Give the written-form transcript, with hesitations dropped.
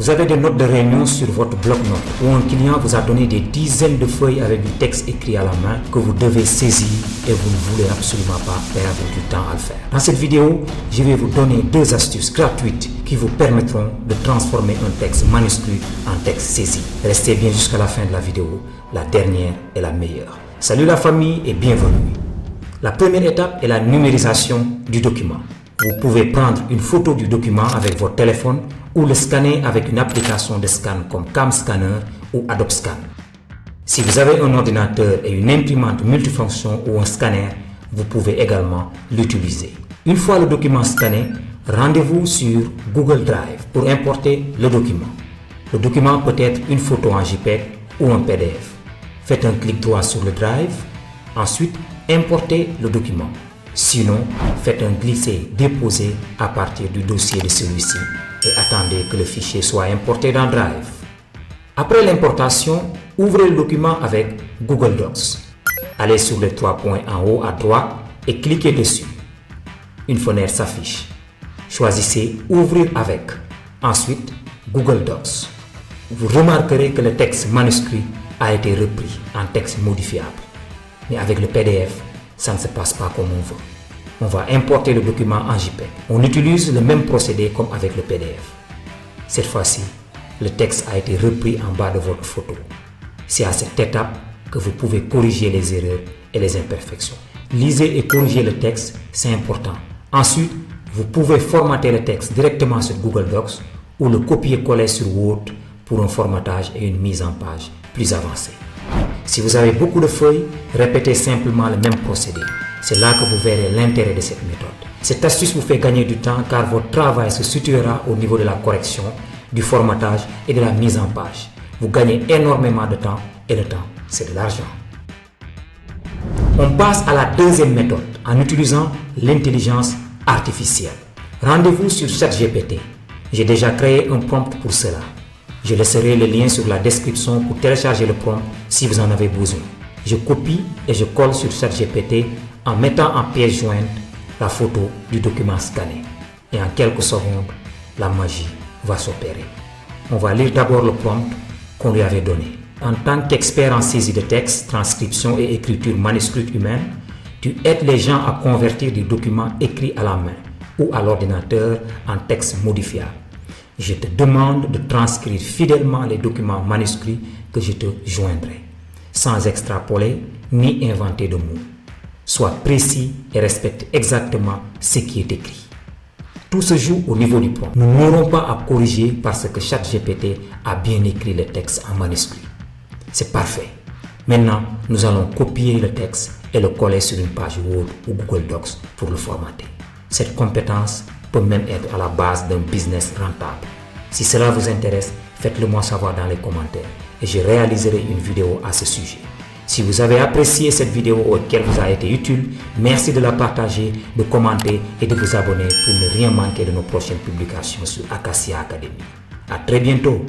Vous avez des notes de réunion sur votre bloc-notes où un client vous a donné des dizaines de feuilles avec du texte écrit à la main que vous devez saisir et vous ne voulez absolument pas perdre du temps à le faire. Dans cette vidéo, je vais vous donner 2 astuces gratuites qui vous permettront de transformer un texte manuscrit en texte saisi. Restez bien jusqu'à la fin de la vidéo, la dernière est la meilleure. Salut la famille et bienvenue. La première étape est la numérisation du document. Vous pouvez prendre une photo du document avec votre téléphone ou le scanner avec une application de scan comme CamScanner ou Adobe Scan. Si vous avez un ordinateur et une imprimante multifonction ou un scanner, vous pouvez également l'utiliser. Une fois le document scanné, rendez-vous sur Google Drive pour importer le document. Le document peut être une photo en JPEG ou un PDF. Faites un clic droit sur le Drive, ensuite importez le document. Sinon, faites un glisser-déposer à partir du dossier de celui-ci et attendez que le fichier soit importé dans Drive. Après l'importation, ouvrez le document avec Google Docs. Allez sur les 3 points en haut à droite et cliquez dessus. Une fenêtre s'affiche. Choisissez Ouvrir avec. Ensuite, Google Docs. Vous remarquerez que le texte manuscrit a été repris en texte modifiable. Mais avec le PDF, ça ne se passe pas comme on veut. On va importer le document en JPEG. On utilise le même procédé comme avec le PDF. Cette fois-ci, le texte a été repris en bas de votre photo. C'est à cette étape que vous pouvez corriger les erreurs et les imperfections. Lisez et corrigez le texte, c'est important. Ensuite, vous pouvez formater le texte directement sur Google Docs ou le copier-coller sur Word pour un formatage et une mise en page plus avancée. Si vous avez beaucoup de feuilles, répétez simplement le même procédé. C'est là que vous verrez l'intérêt de cette méthode. Cette astuce vous fait gagner du temps car votre travail se situera au niveau de la correction, du formatage et de la mise en page. Vous gagnez énormément de temps et le temps, c'est de l'argent. On passe à la deuxième méthode en utilisant l'intelligence artificielle. Rendez-vous sur ChatGPT. J'ai déjà créé un prompt pour cela. Je laisserai le lien sur la description pour télécharger le prompt si vous en avez besoin. Je copie et je colle sur ChatGPT en mettant en pièce jointe la photo du document scanné. Et en quelques secondes, la magie va s'opérer. On va lire d'abord le prompt qu'on lui avait donné. En tant qu'expert en saisie de texte, transcription et écriture manuscrite humaine, tu aides les gens à convertir des documents écrits à la main ou à l'ordinateur en texte modifiable. Je te demande de transcrire fidèlement les documents manuscrits que je te joindrai, sans extrapoler ni inventer de mots. Sois précis et respecte exactement ce qui est écrit. Tout se joue au niveau du prompt. Nous n'aurons pas à corriger parce que ChatGPT a bien écrit le texte en manuscrit. C'est parfait. Maintenant, nous allons copier le texte et le coller sur une page Word ou Google Docs pour le formater. Cette compétence peut même être à la base d'un business rentable. Si cela vous intéresse, faites-le moi savoir dans les commentaires et je réaliserai une vidéo à ce sujet. Si vous avez apprécié cette vidéo ou qu'elle vous a été utile, merci de la partager, de commenter et de vous abonner pour ne rien manquer de nos prochaines publications sur Acacia Academy. À très bientôt.